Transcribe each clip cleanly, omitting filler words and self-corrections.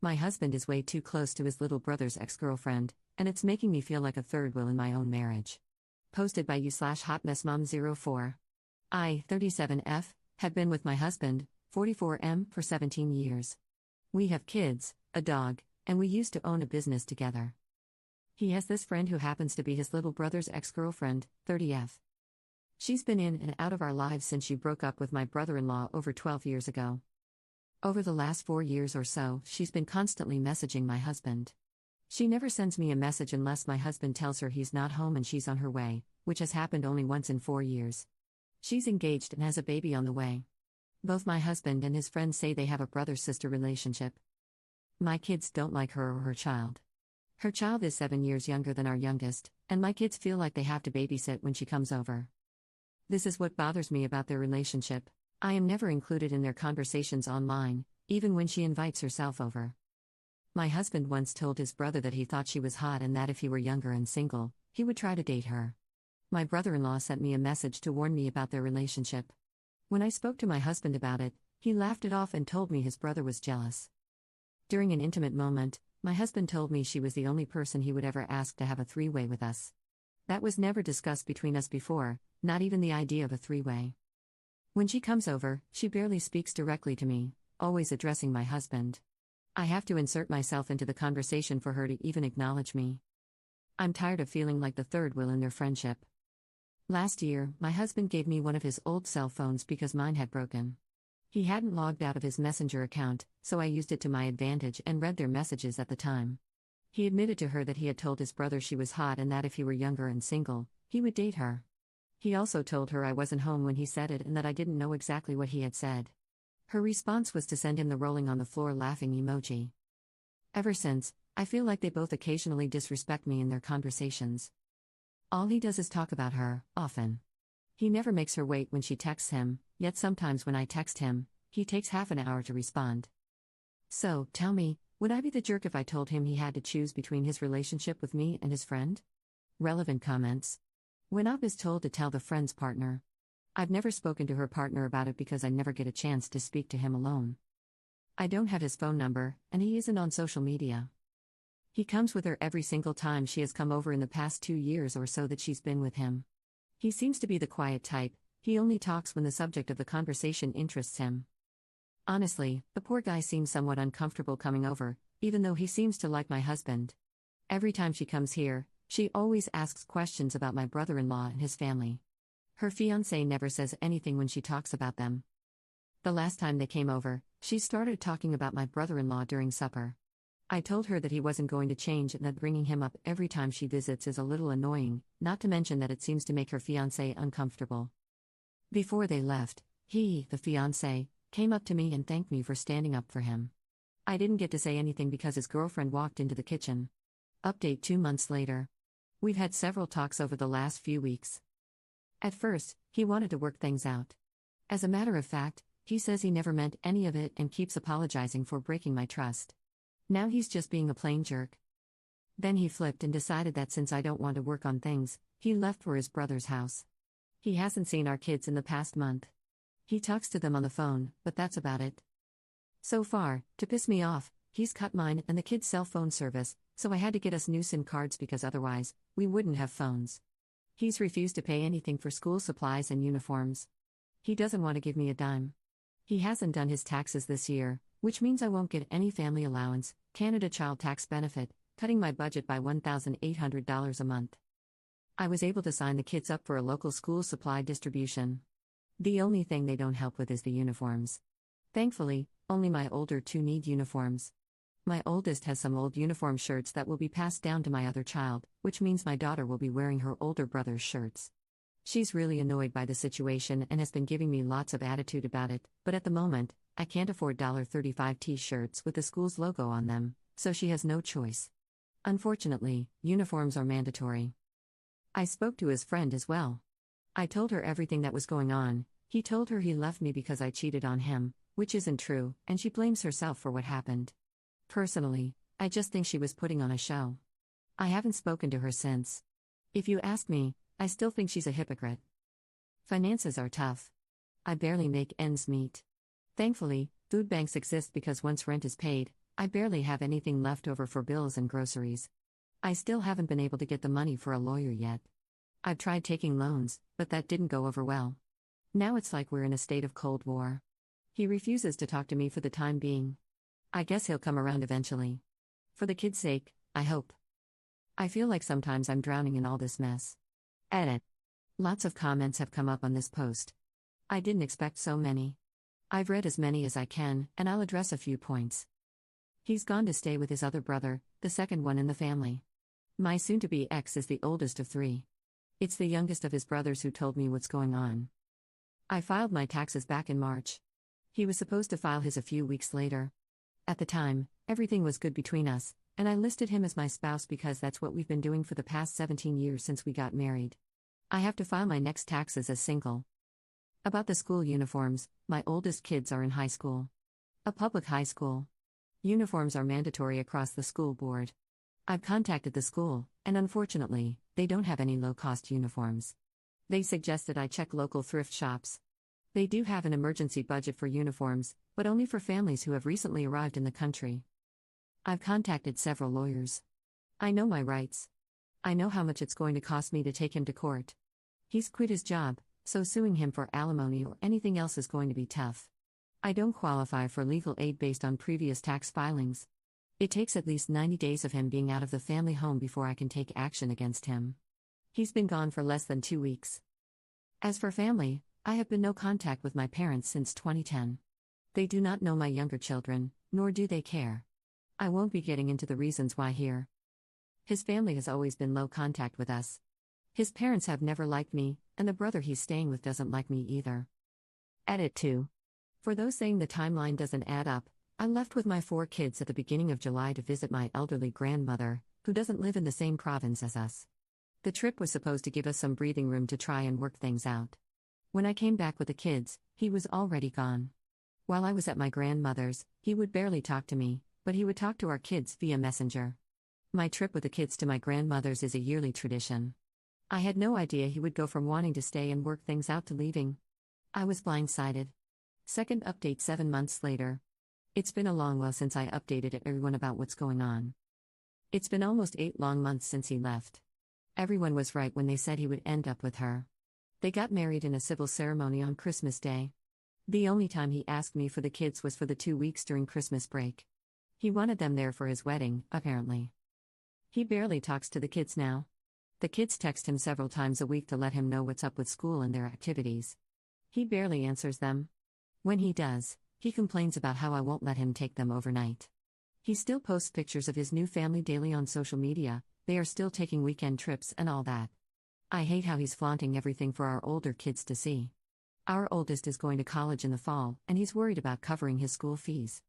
My husband is way too close to his little brother's ex-girlfriend, and it's making me feel like a third wheel in my own marriage. Posted by you/hotmessmom04. I, 37F, have been with my husband, 44M, for 17 years. We have kids, a dog, and we used to own a business together. He has this friend who happens to be his little brother's ex-girlfriend, 30F. She's been in and out of our lives since she broke up with my brother-in-law over 12 years ago. Over the last 4 years or so, she's been constantly messaging my husband. She never sends me a message unless my husband tells her he's not home and she's on her way, which has happened only once in 4 years. She's engaged and has a baby on the way. Both my husband and his friends say they have a brother-sister relationship. My kids don't like her or her child. Her child is 7 years younger than our youngest, and my kids feel like they have to babysit when she comes over. This is what bothers me about their relationship. I am never included in their conversations online, even when she invites herself over. My husband once told his brother that he thought she was hot and that if he were younger and single, he would try to date her. My brother-in-law sent me a message to warn me about their relationship. When I spoke to my husband about it, he laughed it off and told me his brother was jealous. During an intimate moment, my husband told me she was the only person he would ever ask to have a three-way with us. That was never discussed between us before, not even the idea of a three-way. When she comes over, she barely speaks directly to me, always addressing my husband. I have to insert myself into the conversation for her to even acknowledge me. I'm tired of feeling like the third wheel in their friendship. Last year, my husband gave me one of his old cell phones because mine had broken. He hadn't logged out of his Messenger account, so I used it to my advantage and read their messages at the time. He admitted to her that he had told his brother she was hot and that if he were younger and single, he would date her. He also told her I wasn't home when he said it and that I didn't know exactly what he had said. Her response was to send him the rolling on the floor laughing emoji. Ever since, I feel like they both occasionally disrespect me in their conversations. All he does is talk about her, often. He never makes her wait when she texts him, yet sometimes when I text him, he takes half an hour to respond. So, tell me, would I be the jerk if I told him he had to choose between his relationship with me and his friend? Relevant comments. When Up is told to tell the friend's partner. I've never spoken to her partner about it because I never get a chance to speak to him alone. I don't have his phone number, and he isn't on social media. He comes with her every single time she has come over in the past 2 years or so that she's been with him. He seems to be the quiet type, he only talks when the subject of the conversation interests him. Honestly, the poor guy seems somewhat uncomfortable coming over, even though he seems to like my husband. Every time she comes here, she always asks questions about my brother-in-law and his family. Her fiancé never says anything when she talks about them. The last time they came over, she started talking about my brother-in-law during supper. I told her that he wasn't going to change and that bringing him up every time she visits is a little annoying, not to mention that it seems to make her fiancé uncomfortable. Before they left, he, the fiancé, came up to me and thanked me for standing up for him. I didn't get to say anything because his girlfriend walked into the kitchen. Update 2 months later. We've had several talks over the last few weeks. At first, he wanted to work things out. As a matter of fact, he says he never meant any of it and keeps apologizing for breaking my trust. Now he's just being a plain jerk. Then he flipped and decided that since I don't want to work on things, he left for his brother's house. He hasn't seen our kids in the past month. He talks to them on the phone, but that's about it. So far, to piss me off, he's cut mine and the kids' cell phone service, so I had to get us new SIM cards because otherwise, we wouldn't have phones. He's refused to pay anything for school supplies and uniforms. He doesn't want to give me a dime. He hasn't done his taxes this year, which means I won't get any family allowance, Canada Child Tax Benefit, cutting my budget by $1,800 a month. I was able to sign the kids up for a local school supply distribution. The only thing they don't help with is the uniforms. Thankfully, only my older two need uniforms. My oldest has some old uniform shirts that will be passed down to my other child, which means my daughter will be wearing her older brother's shirts. She's really annoyed by the situation and has been giving me lots of attitude about it, but at the moment, I can't afford $35 t-shirts with the school's logo on them, so she has no choice. Unfortunately, uniforms are mandatory. I spoke to his friend as well. I told her everything that was going on. He told her he left me because I cheated on him, which isn't true, and she blames herself for what happened. Personally, I just think she was putting on a show. I haven't spoken to her since. If you ask me, I still think she's a hypocrite. Finances are tough. I barely make ends meet. Thankfully, food banks exist because once rent is paid, I barely have anything left over for bills and groceries. I still haven't been able to get the money for a lawyer yet. I've tried taking loans, but that didn't go over well. Now it's like we're in a state of Cold War. He refuses to talk to me for the time being. I guess he'll come around eventually. For the kids' sake, I hope. I feel like sometimes I'm drowning in all this mess. Edit. Lots of comments have come up on this post. I didn't expect so many. I've read as many as I can, and I'll address a few points. He's gone to stay with his other brother, the second one in the family. My soon-to-be ex is the oldest of three. It's the youngest of his brothers who told me what's going on. I filed my taxes back in March. He was supposed to file his a few weeks later. At the time, everything was good between us, and I listed him as my spouse because that's what we've been doing for the past 17 years since we got married. I have to file my next taxes as single. About the school uniforms, my oldest kids are in high school. A public high school. Uniforms are mandatory across the school board. I've contacted the school, and unfortunately, they don't have any low-cost uniforms. They suggested I check local thrift shops. They do have an emergency budget for uniforms, but only for families who have recently arrived in the country. I've contacted several lawyers. I know my rights. I know how much it's going to cost me to take him to court. He's quit his job, so suing him for alimony or anything else is going to be tough. I don't qualify for legal aid based on previous tax filings. It takes at least 90 days of him being out of the family home before I can take action against him. He's been gone for less than 2 weeks. As for family, I have been no contact with my parents since 2010. They do not know my younger children, nor do they care. I won't be getting into the reasons why here. His family has always been low contact with us. His parents have never liked me, and the brother he's staying with doesn't like me either. Edit 2. For those saying the timeline doesn't add up, I left with my 4 kids at the beginning of July to visit my elderly grandmother, who doesn't live in the same province as us. The trip was supposed to give us some breathing room to try and work things out. When I came back with the kids, he was already gone. While I was at my grandmother's, he would barely talk to me, but he would talk to our kids via Messenger. My trip with the kids to my grandmother's is a yearly tradition. I had no idea he would go from wanting to stay and work things out to leaving. I was blindsided. Second update 7 months later. It's been a long while since I updated everyone about what's going on. It's been almost 8 long months since he left. Everyone was right when they said he would end up with her. They got married in a civil ceremony on Christmas Day. The only time he asked me for the kids was for the 2 weeks during Christmas break. He wanted them there for his wedding, apparently. He barely talks to the kids now. The kids text him several times a week to let him know what's up with school and their activities. He barely answers them. When he does, he complains about how I won't let him take them overnight. He still posts pictures of his new family daily on social media. They are still taking weekend trips and all that. I hate how he's flaunting everything for our older kids to see. Our oldest is going to college in the fall, and he's worried about covering his school fees.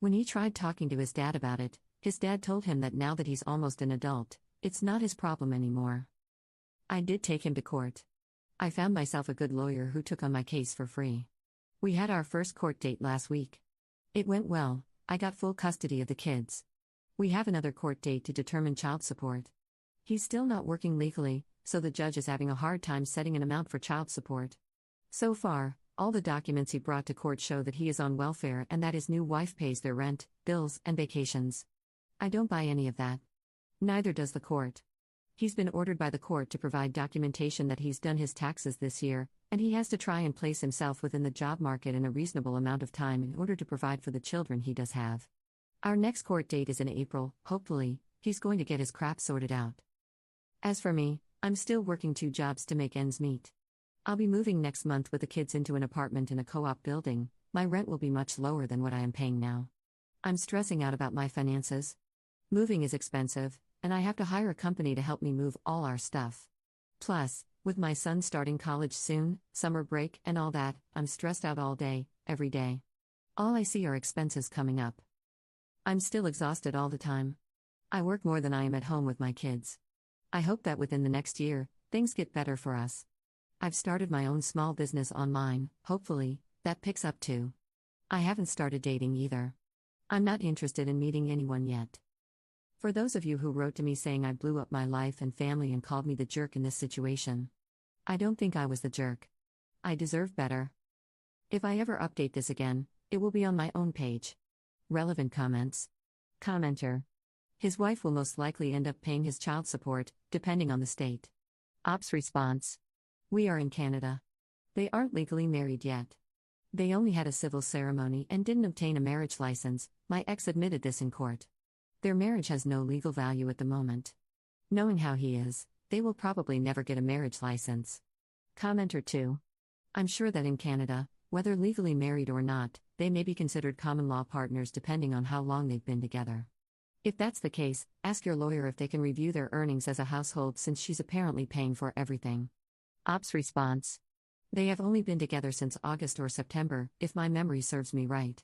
When he tried talking to his dad about it, his dad told him that now that he's almost an adult, it's not his problem anymore. I did take him to court. I found myself a good lawyer who took on my case for free. We had our first court date last week. It went well. I got full custody of the kids. We have another court date to determine child support. He's still not working legally, so the judge is having a hard time setting an amount for child support. So far, all the documents he brought to court show that he is on welfare and that his new wife pays their rent, bills, and vacations. I don't buy any of that. Neither does the court. He's been ordered by the court to provide documentation that he's done his taxes this year, and he has to try and place himself within the job market in a reasonable amount of time in order to provide for the children he does have. Our next court date is in April. Hopefully, he's going to get his crap sorted out. As for me, I'm still working 2 jobs to make ends meet. I'll be moving next month with the kids into an apartment in a co-op building. My rent will be much lower than what I am paying now. I'm stressing out about my finances. Moving is expensive, and I have to hire a company to help me move all our stuff. Plus, with my son starting college soon, summer break, and all that, I'm stressed out all day, every day. All I see are expenses coming up. I'm still exhausted all the time. I work more than I am at home with my kids. I hope that within the next year, things get better for us. I've started my own small business online, hopefully, that picks up too. I haven't started dating either. I'm not interested in meeting anyone yet. For those of you who wrote to me saying I blew up my life and family and called me the jerk in this situation, I don't think I was the jerk. I deserve better. If I ever update this again, it will be on my own page. Relevant comments. Commenter. His wife will most likely end up paying his child support, depending on the state. Ops response. We are in Canada. They aren't legally married yet. They only had a civil ceremony and didn't obtain a marriage license. My ex admitted this in court. Their marriage has no legal value at the moment. Knowing how he is, they will probably never get a marriage license. Commenter 2. I'm sure that in Canada, whether legally married or not, they may be considered common law partners depending on how long they've been together. If that's the case, ask your lawyer if they can review their earnings as a household since she's apparently paying for everything. Ops response. They have only been together since August or September, if my memory serves me right.